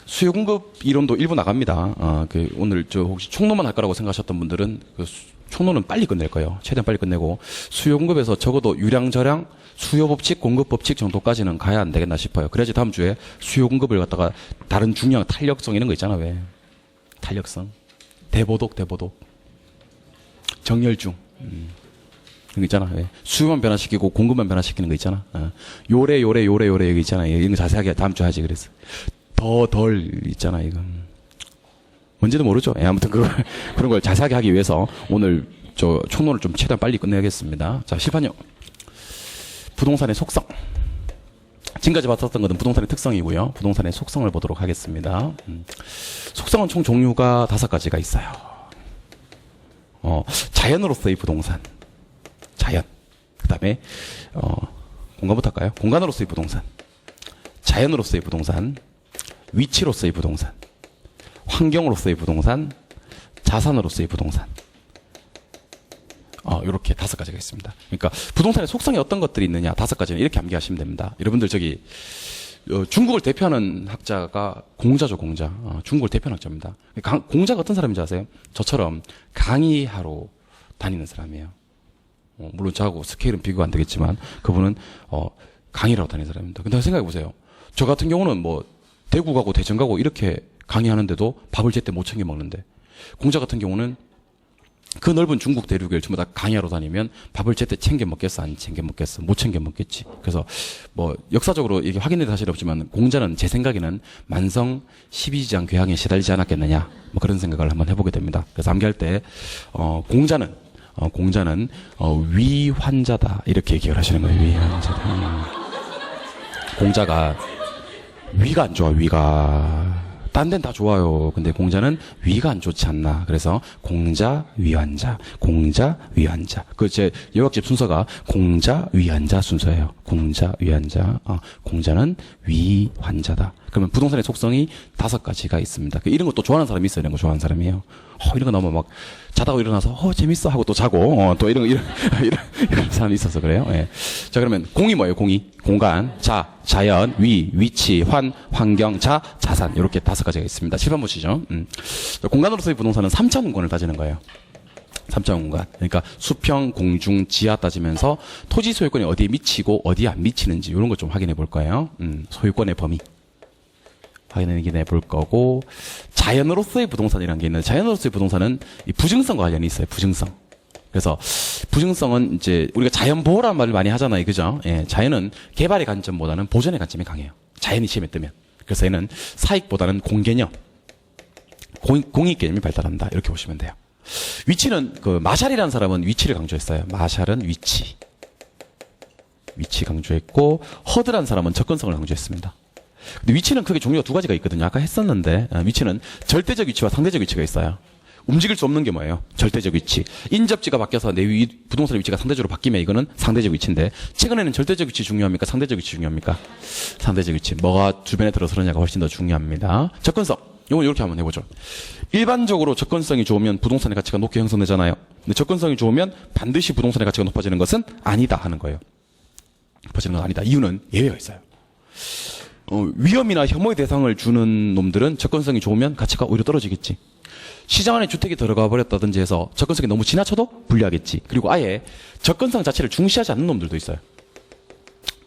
수요 공급 이론도 일부 나갑니다. 오늘 혹시 총론만 할 거라고 생각하셨던 분들은 총론은 빨리 끝낼 거예요. 최대한 빨리 끝내고 수요 공급에서 적어도 유량 저량 수요 법칙, 공급 법칙 정도까지는 가야 안 되겠나 싶어요. 그래야지 다음 주에 수요 공급을 갖다가 다른 중요한 탄력성 이런 거 있잖아. 왜? 탄력성. 대보독. 정열중. 이거 있잖아. 왜? 수요만 변화시키고 공급만 변화시키는 거 있잖아. 요래 여기 있잖아. 이런 거 자세하게 다음 주 하지 그래서. 덜 있잖아. 이거. 뭔지도 모르죠. 아무튼 그런 걸 자세하게 하기 위해서 오늘 총론을 좀 최대한 빨리 끝내야겠습니다. 자, 실판요. 부동산의 속성. 지금까지 봤었던 것은 부동산의 특성이고요. 부동산의 속성을 보도록 하겠습니다. 속성은 총 종류가 5가지가 있어요. 자연으로서의 부동산. 자연. 그 다음에, 공간부터 할까요? 공간으로서의 부동산. 자연으로서의 부동산. 위치로서의 부동산. 환경으로서의 부동산. 자산으로서의 부동산. 이렇게 5가지가 있습니다. 그러니까 부동산의 속성이 어떤 것들이 있느냐 5가지는 이렇게 암기하시면 됩니다. 여러분들 중국을 대표하는 학자가 공자죠, 공자. 중국을 대표하는 학자입니다. 공자가 어떤 사람인지 아세요? 저처럼 강의하러 다니는 사람이에요. 물론 저하고 스케일은 비교가 안 되겠지만 그분은 강의를 하러 다니는 사람입니다. 근데 생각해 보세요. 저 같은 경우는 뭐 대구 가고 대전 가고 이렇게 강의하는데도 밥을 제때 못 챙겨 먹는데, 공자 같은 경우는 그 넓은 중국 대륙을 전부 다 강의하러 다니면 밥을 제때 챙겨 먹겠어, 안 챙겨 먹겠어? 못 챙겨 먹겠지. 그래서 뭐 역사적으로 이게 확인된 사실은 없지만 공자는 제 생각에는 만성 12지장 괴항에 시달리지 않았겠느냐, 뭐 그런 생각을 한번 해보게 됩니다. 그래서 암기할 때 공자는 위환자다 이렇게 얘기를 하시는 거예요. 위환자다. 공자가 위가 안 좋아. 위가 딴 데는 다 좋아요. 근데 공자는 위가 안 좋지 않나. 그래서 공자 위환자, 공자 위환자. 그 제 여각집 순서가 공자 위환자 순서예요. 공자 위환자. 공자는 위환자다. 그러면 부동산의 속성이 5가지가 있습니다. 이런 것도 좋아하는 사람이 있어요. 이런 거 좋아하는 사람이에요. 이런 거 나오면 막 자다가 일어나서 재밌어 하고 또 자고 또 이런 사람이 있어서 그래요. 예. 자, 그러면 공이 뭐예요? 공이 공간, 자연, 위치, 환경, 자산 이렇게 5가지가 있습니다. 7번 보시죠. 공간으로서의 부동산은 3차원 공간을 따지는 거예요. 3차원 공간. 그러니까 수평, 공중, 지하 따지면서 토지 소유권이 어디에 미치고 어디에 안 미치는지 이런 걸 좀 확인해 볼 거예요. 소유권의 범위 확인해 볼 거고, 자연으로서의 부동산이라는 게 있는데, 자연으로서의 부동산은 이 부증성과 관련이 있어요. 부증성. 그래서 부증성은 이제 우리가 자연 보호라는 말을 많이 하잖아요. 그죠? 예, 자연은 개발의 관점보다는 보존의 관점이 강해요. 자연이 시험에 뜨면. 그래서 얘는 사익보다는 공개념, 공익 개념이 발달한다. 이렇게 보시면 돼요. 위치는 마샬이라는 사람은 위치를 강조했어요. 마샬은 위치 강조했고, 허드라는 사람은 접근성을 강조했습니다. 근데 위치는 크게 종류가 2가지가 있거든요. 아까 했었는데, 위치는 절대적 위치와 상대적 위치가 있어요. 움직일 수 없는 게 뭐예요? 절대적 위치. 인접지가 바뀌어서 내 부동산의 위치가 상대적으로 바뀌면 이거는 상대적 위치인데, 최근에는 절대적 위치 중요합니까? 상대적 위치 중요합니까? 상대적 위치. 뭐가 주변에 들어서느냐가 훨씬 더 중요합니다. 접근성. 이건 이렇게 한번 해보죠. 일반적으로 접근성이 좋으면 부동산의 가치가 높게 형성되잖아요. 근데 접근성이 좋으면 반드시 부동산의 가치가 높아지는 것은 아니다 하는 거예요. 높아지는 건 아니다. 이유는 예외가 있어요. 위험이나 혐오의 대상을 주는 놈들은 접근성이 좋으면 가치가 오히려 떨어지겠지. 시장 안에 주택이 들어가 버렸다든지 해서 접근성이 너무 지나쳐도 불리하겠지. 그리고 아예 접근성 자체를 중시하지 않는 놈들도 있어요.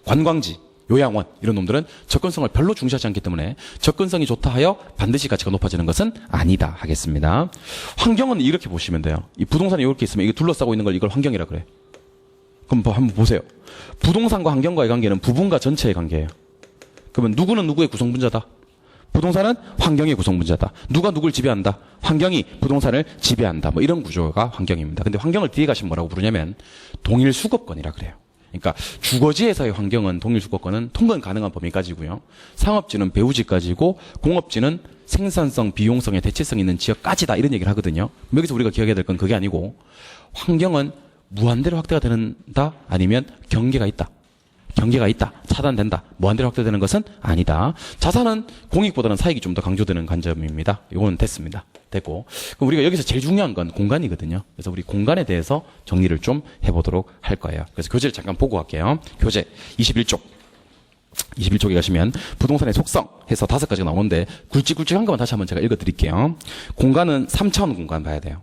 관광지, 요양원 이런 놈들은 접근성을 별로 중시하지 않기 때문에 접근성이 좋다 하여 반드시 가치가 높아지는 것은 아니다 하겠습니다. 환경은 이렇게 보시면 돼요. 이 부동산이 이렇게 있으면 이게 둘러싸고 있는 걸 이걸 환경이라 그래. 그럼 한번 보세요. 부동산과 환경과의 관계는 부분과 전체의 관계예요. 그러면 누구는 누구의 구성분자다? 부동산은 환경의 구성분자다. 누가 누굴 지배한다? 환경이 부동산을 지배한다. 뭐 이런 구조가 환경입니다. 근데 환경을 뒤에 가시면 뭐라고 부르냐면 동일 수급권이라 그래요. 그러니까 주거지에서의 환경은 동일 수급권은 통근 가능한 범위까지고요. 상업지는 배후지까지고, 공업지는 생산성, 비용성에 대체성 있는 지역까지다 이런 얘기를 하거든요. 여기서 우리가 기억해야 될 건 그게 아니고, 환경은 무한대로 확대가 된다 아니면 경계가 있다. 차단된다. 무한대로 확대되는 것은 아니다. 자산은 공익보다는 사익이 좀 더 강조되는 관점입니다. 이거는 됐습니다. 됐고. 그럼 우리가 여기서 제일 중요한 건 공간이거든요. 그래서 우리 공간에 대해서 정리를 좀 해보도록 할 거예요. 그래서 교재를 잠깐 보고 갈게요. 교재 21쪽. 21쪽에 가시면 부동산의 속성 해서 5가지가 나오는데 굵직굵직한 것만 다시 한번 제가 읽어드릴게요. 공간은 3차원 공간 봐야 돼요.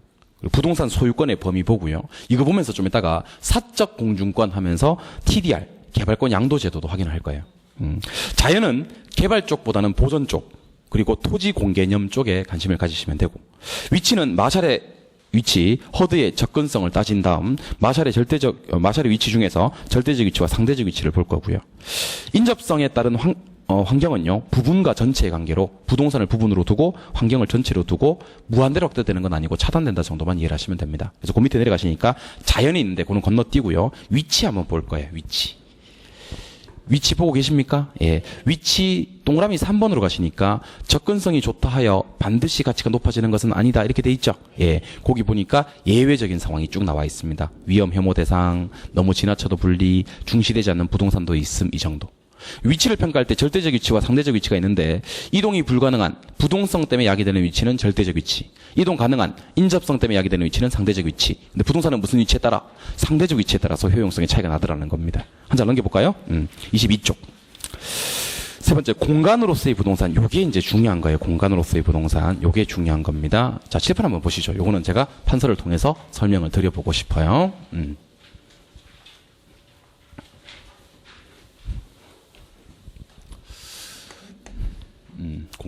부동산 소유권의 범위 보고요. 이거 보면서 좀 이따가 사적 공중권 하면서 TDR 개발권 양도 제도도 확인을 할 거예요. 자연은 개발 쪽보다는 보전 쪽, 그리고 토지 공개념 쪽에 관심을 가지시면 되고, 위치는 마샬의 위치, 허드의 접근성을 따진 다음 마샬의 위치 중에서 절대적 위치와 상대적 위치를 볼 거고요. 인접성에 따른 환경은요, 부분과 전체의 관계로 부동산을 부분으로 두고 환경을 전체로 두고 무한대로 확대되는 건 아니고 차단된다 정도만 이해를 하시면 됩니다. 그래서 그 밑에 내려가시니까 자연이 있는데 그는 건너뛰고요. 위치 한번 볼 거예요. 위치 보고 계십니까? 예. 위치 동그라미 3번으로 가시니까 접근성이 좋다 하여 반드시 가치가 높아지는 것은 아니다. 이렇게 돼 있죠? 예. 거기 보니까 예외적인 상황이 쭉 나와 있습니다. 위험, 혐오 대상, 너무 지나쳐도 분리, 중시되지 않는 부동산도 있음, 이 정도. 위치를 평가할 때 절대적 위치와 상대적 위치가 있는데, 이동이 불가능한 부동성 때문에 야기되는 위치는 절대적 위치, 이동 가능한 인접성 때문에 야기되는 위치는 상대적 위치. 근데 부동산은 무슨 위치에 따라? 상대적 위치에 따라서 효용성의 차이가 나더라는 겁니다. 한 장 넘겨볼까요? 22쪽. 세 번째, 공간으로서의 부동산. 요게 이제 중요한 거예요. 공간으로서의 부동산. 요게 중요한 겁니다. 자, 칠판 한번 보시죠. 요거는 제가 판서를 통해서 설명을 드려보고 싶어요.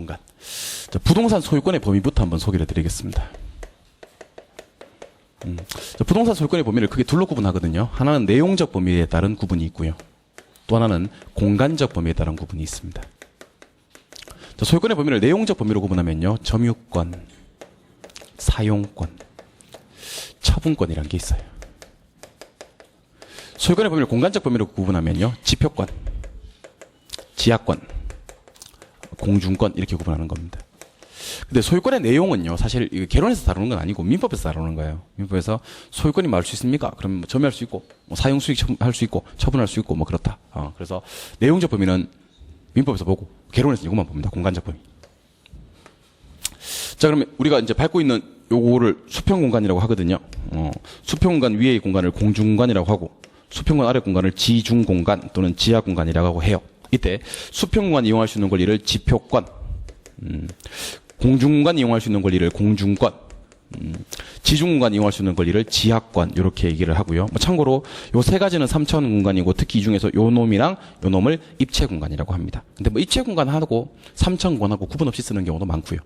공간. 자, 부동산 소유권의 범위부터 한번 소개를 드리겠습니다. 자, 부동산 소유권의 범위를 크게 둘로 구분하거든요. 하나는 내용적 범위에 따른 구분이 있고요. 또 하나는 공간적 범위에 따른 구분이 있습니다. 자, 소유권의 범위를 내용적 범위로 구분하면요. 점유권, 사용권, 처분권이라는 게 있어요. 소유권의 범위를 공간적 범위로 구분하면요. 지표권, 지하권, 공중권 이렇게 구분하는 겁니다. 근데 소유권의 내용은요, 사실 개론에서 다루는 건 아니고 민법에서 다루는 거예요. 민법에서 소유권이 말할 수 있습니까? 그러면 뭐 점유할 수 있고, 뭐 사용 수익 할 수 있고, 처분할 수 있고, 뭐 그렇다. 그래서 내용적 범위는 민법에서 보고 개론에서 이것만 봅니다. 공간적 범위. 자, 그러면 우리가 이제 밟고 있는 요거를 수평 공간이라고 하거든요. 수평 공간 위의 공간을 공중 공간이라고 하고, 수평 공간 아래 공간을 지중 공간 또는 지하 공간이라고 해요. 이때 수평 공간 이용할 수 있는 권리를 지표권, 공중공간 이용할 수 있는 권리를 공중권, 지중공간 이용할 수 있는 권리를 지하권 이렇게 얘기를 하고요. 참고로 요 세 가지는 삼천 공간이고 특히 이 중에서 요 놈이랑 요 놈을 입체 공간이라고 합니다. 근데 뭐 입체 공간하고 삼천 공간하고 구분 없이 쓰는 경우도 많고요.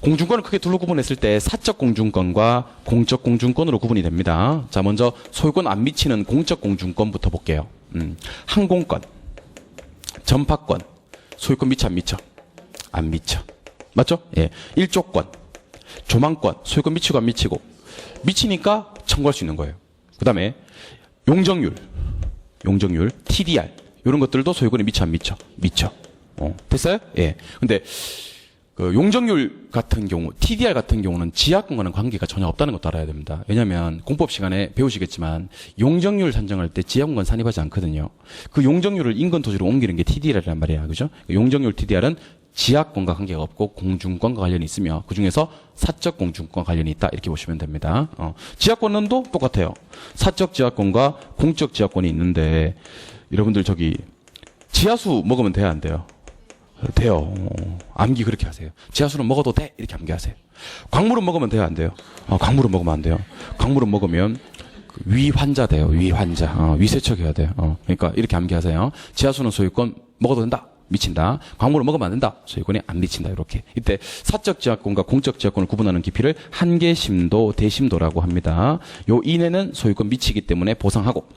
공중권을 크게 둘로 구분했을 때 사적 공중권과 공적 공중권으로 구분이 됩니다. 자, 먼저 소유권 안 미치는 공적 공중권부터 볼게요. 항공권, 전파권, 소유권 미쳐 안 미쳐? 안 미쳐. 맞죠? 예. 일조권, 조망권, 소유권 미치고 안 미치고. 미치니까 청구할 수 있는 거예요. 그 다음에 용적률, TDR, 이런 것들도 소유권이 미쳐 안 미쳐? 미쳐. 됐어요? 예. 근데, 그 용적률 같은 경우, TDR 같은 경우는 지하권과는 관계가 전혀 없다는 것도 알아야 됩니다. 왜냐면, 공법 시간에 배우시겠지만, 용적률 산정할 때 지하권과 산입하지 않거든요. 그 용적률을 인근 토지로 옮기는 게 TDR이란 말이야. 그죠? 용적률 TDR은 지하권과 관계가 없고 공중권과 관련이 있으며 그 중에서 사적 공중권 관련이 있다 이렇게 보시면 됩니다. 지하권론도 똑같아요. 사적 지하권과 공적 지하권이 있는데 여러분들 저기 지하수 먹으면 돼야 안 돼요? 돼요. 암기 그렇게 하세요. 지하수는 먹어도 돼 이렇게 암기하세요. 광물은 먹으면 돼야 안 돼요? 광물은 먹으면 안 돼요. 광물은 먹으면 위환자 돼요. 위환자. 위세척해야 돼요. 그러니까 이렇게 암기하세요. 지하수는 소유권 먹어도 된다. 미친다. 광물을 먹으면 안 된다. 소유권이 안 미친다. 이렇게. 이때 사적 지하권과 공적 지하권을 구분하는 깊이를 한계심도, 대심도라고 합니다. 요 이내는 소유권 미치기 때문에 보상하고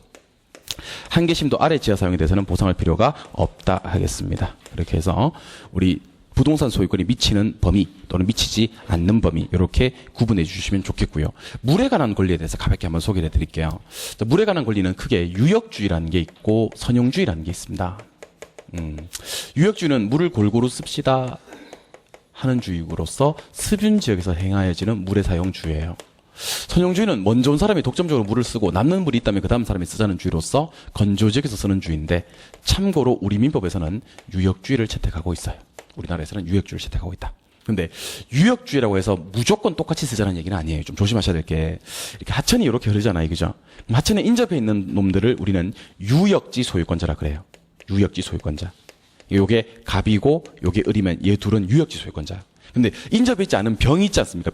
한계심도 아래 지하 사용에 대해서는 보상할 필요가 없다 하겠습니다. 이렇게 해서 우리 부동산 소유권이 미치는 범위 또는 미치지 않는 범위 이렇게 구분해 주시면 좋겠고요. 물에 관한 권리에 대해서 가볍게 한번 소개해 드릴게요. 물에 관한 권리는 크게 유역주의라는 게 있고 선용주의라는 게 있습니다. 유역주의는 물을 골고루 씁시다 하는 주의로서 습윤 지역에서 행하여지는 물의 사용 주의예요. 선용주의는 먼저 온 사람이 독점적으로 물을 쓰고 남는 물이 있다면 그 다음 사람이 쓰자는 주의로서 건조 지역에서 쓰는 주의인데 참고로 우리 민법에서는 유역주의를 채택하고 있어요. 우리나라에서는 유역주의를 채택하고 있다. 근데 유역주의라고 해서 무조건 똑같이 쓰자는 얘기는 아니에요. 좀 조심하셔야 될 게 이렇게 하천이 이렇게 흐르잖아요. 그죠? 하천에 인접해 있는 놈들을 우리는 유역지 소유권자라 그래요. 유역지 소유권자. 요게 갑이고 요게 을이면 얘 둘은 유역지 소유권자. 근데 인접해 있지 않은 병이 있지 않습니까?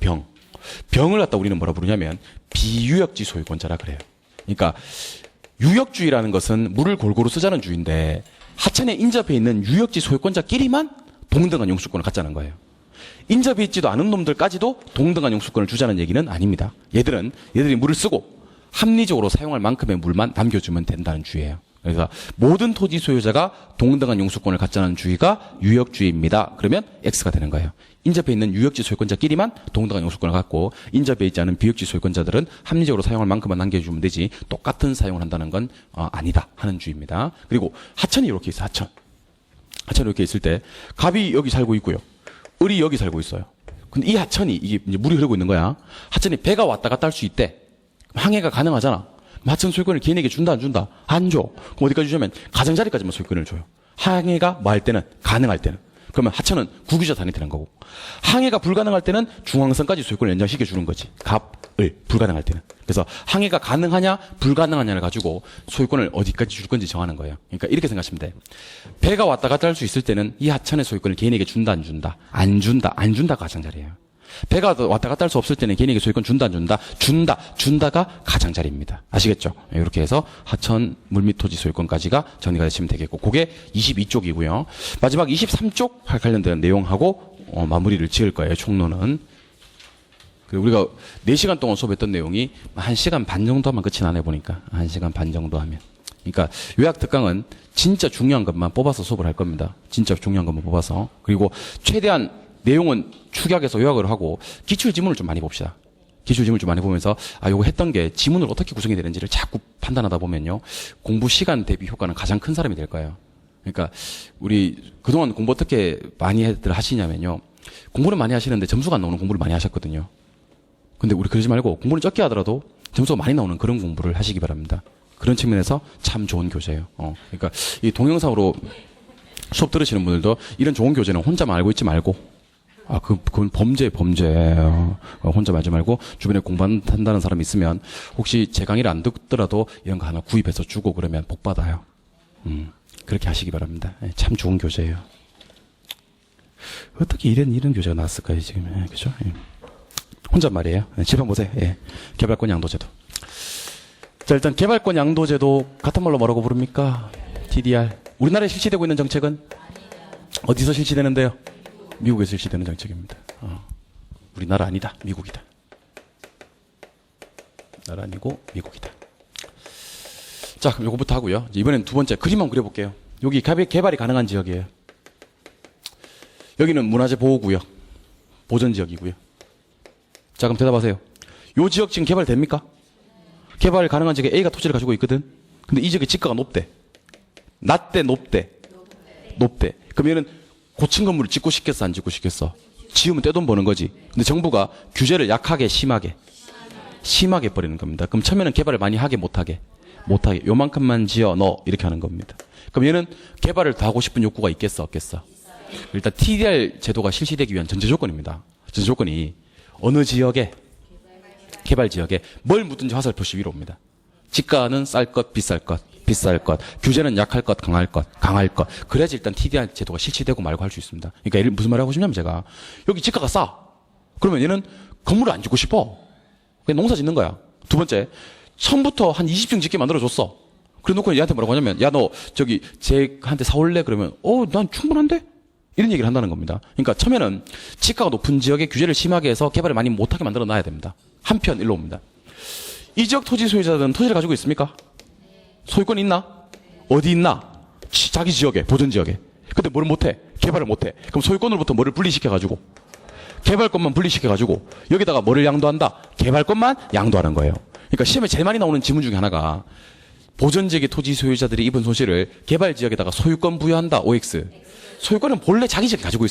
병을 갖다 우리는 뭐라 부르냐면 비유역지 소유권자라 그래요. 그러니까 유역주의라는 것은 물을 골고루 쓰자는 주의인데 하천에 인접해 있는 유역지 소유권자끼리만 동등한 용수권을 갖자는 거예요. 인접해 있지도 않은 놈들까지도 동등한 용수권을 주자는 얘기는 아닙니다. 얘들이 물을 쓰고 합리적으로 사용할 만큼의 물만 남겨주면 된다는 주의예요. 그래서 모든 토지 소유자가 동등한 용수권을 갖자는 주의가 유역주의입니다. 그러면 X가 되는 거예요. 인접해 있는 유역지 소유권자끼리만 동등한 용수권을 갖고 인접해 있지 않은 비역지 소유권자들은 합리적으로 사용할 만큼만 남겨주면 되지 똑같은 사용을 한다는 건 아니다 하는 주의입니다. 그리고 하천이 이렇게 있어요. 하천이 이렇게 있을 때 갑이 여기 살고 있고요. 을이 여기 살고 있어요. 근데 이 하천이 이게 이제 물이 흐르고 있는 거야. 하천이 배가 왔다 갔다 할 수 있대. 항해가 가능하잖아. 하천 소유권을 개인에게 준다 안 준다? 안 줘. 그럼 어디까지 주냐면 가장자리까지만 소유권을 줘요. 항해가 뭐 할 때는 가능할 때는. 그러면 하천은 국유자 단위 되는 거고 항해가 불가능할 때는 중앙선까지 소유권을 연장시켜 주는 거지. 갑, 을 불가능할 때는. 그래서 항해가 가능하냐 불가능하냐를 가지고 소유권을 어디까지 줄 건지 정하는 거예요. 그러니까 이렇게 생각하시면 돼. 배가 왔다 갔다 할 수 있을 때는 이 하천의 소유권을 개인에게 준다 안 준다? 안 준다. 안 준다가 가장자리예요. 배가 왔다 갔다 할 수 없을 때는 개인에게 소유권 준다, 안 준다? 준다가 가장자리입니다. 아시겠죠? 이렇게 해서 하천 물 및 토지 소유권까지가 정리가 되시면 되겠고, 그게 22쪽이고요. 마지막 23쪽 관련된 내용하고 마무리를 지을 거예요, 총론은. 그리고 우리가 4시간 동안 수업했던 내용이 1시간 반 정도 하면 끝이 나네 보니까. 1시간 반 정도 하면. 그러니까 요약 특강은 진짜 중요한 것만 뽑아서 수업을 할 겁니다. 진짜 중요한 것만 뽑아서. 그리고 최대한 내용은 축약해서 요약을 하고 기출 지문을 좀 많이 봅시다. 기출 지문을 좀 많이 보면서 요거 했던 게 지문을 어떻게 구성이 되는지를 자꾸 판단하다 보면요. 공부 시간 대비 효과는 가장 큰 사람이 될 거예요. 그러니까 우리 그동안 공부 어떻게 많이들 하시냐면요. 공부는 많이 하시는데 점수가 안 나오는 공부를 많이 하셨거든요. 근데 우리 그러지 말고 공부는 적게 하더라도 점수가 많이 나오는 그런 공부를 하시기 바랍니다. 그런 측면에서 참 좋은 교재예요. 그러니까 이 동영상으로 수업 들으시는 분들도 이런 좋은 교재는 혼자만 알고 있지 말고, 그건 범죄. 혼자 말지 말고 주변에 공부한다는 사람이 있으면 혹시 제 강의를 안 듣더라도 이런 거 하나 구입해서 주고 그러면 복 받아요. 그렇게 하시기 바랍니다. 참 좋은 교재예요. 어떻게 이런 교재가 나왔을까요, 지금? 그죠? 혼잣말이에요. 집안 보세요. 개발권 양도제도. 자, 일단 개발권 양도제도 같은 말로 뭐라고 부릅니까? TDR. 우리나라에 실시되고 있는 정책은 어디서 실시되는데요? 미국에서 실시되는 정책입니다. 우리나라 아니다. 미국이다. 나라 아니고 미국이다. 자, 그럼 요거부터 하고요. 이번엔 두 번째 그림 한번 그려볼게요. 여기 개발이 가능한 지역이에요. 여기는 문화재 보호구역, 보전지역이고요. 자, 그럼 대답하세요. 요 지역 지금 개발됩니까? 개발 가능한 지역에 A가 토지를 가지고 있거든. 근데 이 지역의 지가가 높대. 낮대, 높대. 그럼 얘는 고층 건물을 짓고 싶겠어, 안 짓고 싶겠어? 지으면 떼돈 버는 거지. 근데 정부가 규제를 약하게, 심하게 버리는 겁니다. 그럼 처음에는 개발을 많이 하게, 못하게. 요만큼만 지어, 너 이렇게 하는 겁니다. 그럼 얘는 개발을 더 하고 싶은 욕구가 있겠어, 없겠어? 일단 TDR 제도가 실시되기 위한 전제 조건입니다. 전제 조건이 어느 지역에, 개발 지역에 뭘 묻든지 화살표시 위로 옵니다. 지가는 쌀 것, 비쌀 것. 규제는 약할 것, 강할 것. 그래야지 일단 TDR 제도가 실시되고 말고 할 수 있습니다. 그러니까 무슨 말을 하고 싶냐면 제가 여기 지가가 싸. 그러면 얘는 건물을 안 짓고 싶어. 그냥 농사 짓는 거야. 두 번째, 처음부터 한 20평 짓게 만들어줬어. 그래 놓고 얘한테 뭐라고 하냐면, 야, 너 저기 쟤한테 사올래? 그러면 난 충분한데? 이런 얘기를 한다는 겁니다. 그러니까 처음에는 지가가 높은 지역에 규제를 심하게 해서 개발을 많이 못하게 만들어 놔야 됩니다. 한편 일로 옵니다. 이 지역 토지 소유자들은 토지를 가지고 있습니까? 소유권이 있나? 어디 있나? 자기 지역에, 보전 지역에. 근데 뭘 못해? 개발을 못해. 그럼 소유권으로부터 뭐를 분리시켜가지고, 개발권만 분리시켜가지고 여기다가 뭐를 양도한다? 개발권만 양도하는 거예요. 그러니까 시험에 제일 많이 나오는 지문 중에 하나가 보전지역의 토지 소유자들이 입은 손실을 개발지역에다가 소유권 부여한다. OX. 소유권은 본래 자기 지역에 가지고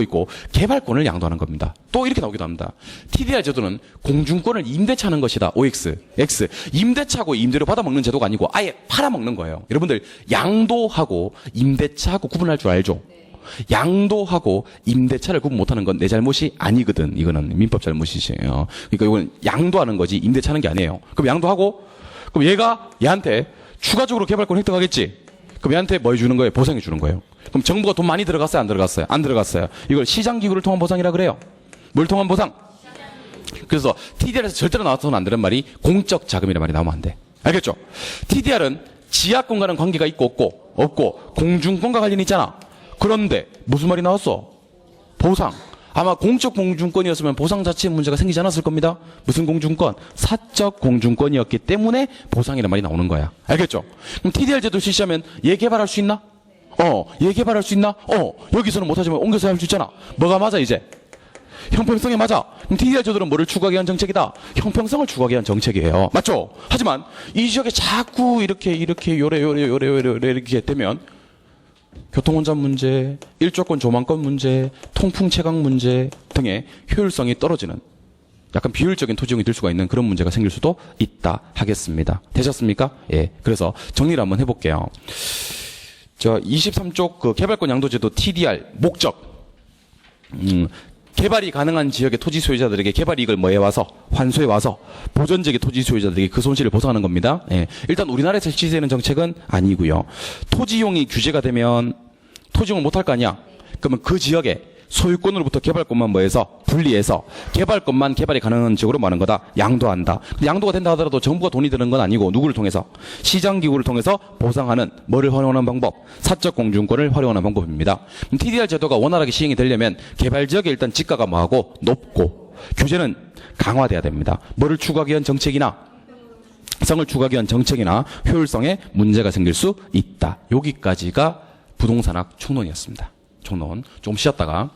있고 개발권을 양도하는 겁니다. 또 이렇게 나오기도 합니다. TDR 제도는 공중권을 임대차하는 것이다. OX. X. 임대차고 임대료 받아먹는 제도가 아니고 아예 팔아먹는 거예요. 여러분들 양도하고 임대차하고 구분할 줄 알죠? 양도하고 임대차를 구분 못하는 건 내 잘못이 아니거든. 이거는 민법 잘못이에요. 그러니까 이건 양도하는 거지 임대차하는 게 아니에요. 그럼 양도하고 그럼 얘가 얘한테 추가적으로 개발권 획득하겠지. 그럼 얘한테 뭐 해주는 거예요? 보상해 주는 거예요. 그럼 정부가 돈 많이 들어갔어요? 안 들어갔어요? 안 들어갔어요. 이걸 시장기구를 통한 보상이라 그래요. 뭘 통한 보상? 그래서 TDR에서 절대로 나와서는 안 되는 말이 공적 자금이라는 말이 나오면 안 돼. 알겠죠? TDR은 지하권과는 관계가 있고 없고 공중권과 관련이 있잖아. 그런데 무슨 말이 나왔어? 보상. 아마 공적 공중권이었으면 보상 자체에 문제가 생기지 않았을 겁니다. 무슨 공중권? 사적 공중권이었기 때문에 보상이라는 말이 나오는 거야. 알겠죠? 그럼 TDR 제도 실시하면 얘 개발할 수 있나? 얘 개발할 수 있나? 여기서는 못하지만 옮겨서 할 수 있잖아. 뭐가 맞아 이제? 형평성에 맞아. 그럼 TDR 제도는 뭐를 추구하기 위한 정책이다? 형평성을 추구하기 위한 정책이에요. 맞죠? 하지만 이 지역에 자꾸 이렇게 요래 이렇게 되면 교통혼잡 문제, 일조권 조망권 문제, 통풍 채광 문제 등의 효율성이 떨어지는 약간 비효율적인 토지용이 될 수가 있는 그런 문제가 생길 수도 있다 하겠습니다. 되셨습니까? 예. 그래서 정리를 한번 해볼게요. 23쪽 그 개발권 양도제도 TDR 목적. 개발이 가능한 지역의 토지 소유자들에게 개발 이익을 뭐해와서 환수해와서 보전지역의 토지 소유자들에게 그 손실을 보상하는 겁니다. 예. 일단 우리나라에서 실시되는 정책은 아니고요. 토지용이 규제가 되면 토지용을 못할 거 아니야. 그러면 그 지역에 소유권으로부터 개발권만 뭐해서 분리해서 개발권만 개발이 가능한 지역으로 많은 거다. 양도한다. 근데 양도가 된다 하더라도 정부가 돈이 드는 건 아니고 누구를 통해서? 시장기구를 통해서 보상하는 뭐를 활용하는 방법? 사적 공중권을 활용하는 방법입니다. TDR 제도가 원활하게 시행이 되려면 개발 지역에 일단 지가가 뭐하고 높고 규제는 강화돼야 됩니다. 뭐를 추구하기 위한 정책이나 성을 추구하기 위한 정책이나 효율성에 문제가 생길 수 있다. 여기까지가 부동산학 총론이었습니다. 총론. 좀 쉬었다가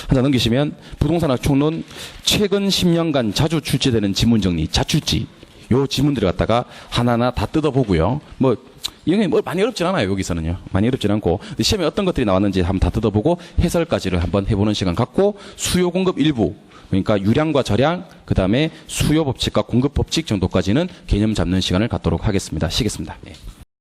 하나 넘기시면 부동산학 총론 최근 10년간 자주 출제되는 지문 정리, 자출지. 요 지문들을 갖다가 하나하나 다 뜯어보고요. 이게 많이 어렵진 않아요, 여기서는요. 많이 어렵진 않고. 시험에 어떤 것들이 나왔는지 한번 다 뜯어보고 해설까지를 한번 해보는 시간 갖고 수요 공급 일부. 그러니까 유량과 저량, 그 다음에 수요 법칙과 공급 법칙 정도까지는 개념 잡는 시간을 갖도록 하겠습니다. 쉬겠습니다. 네.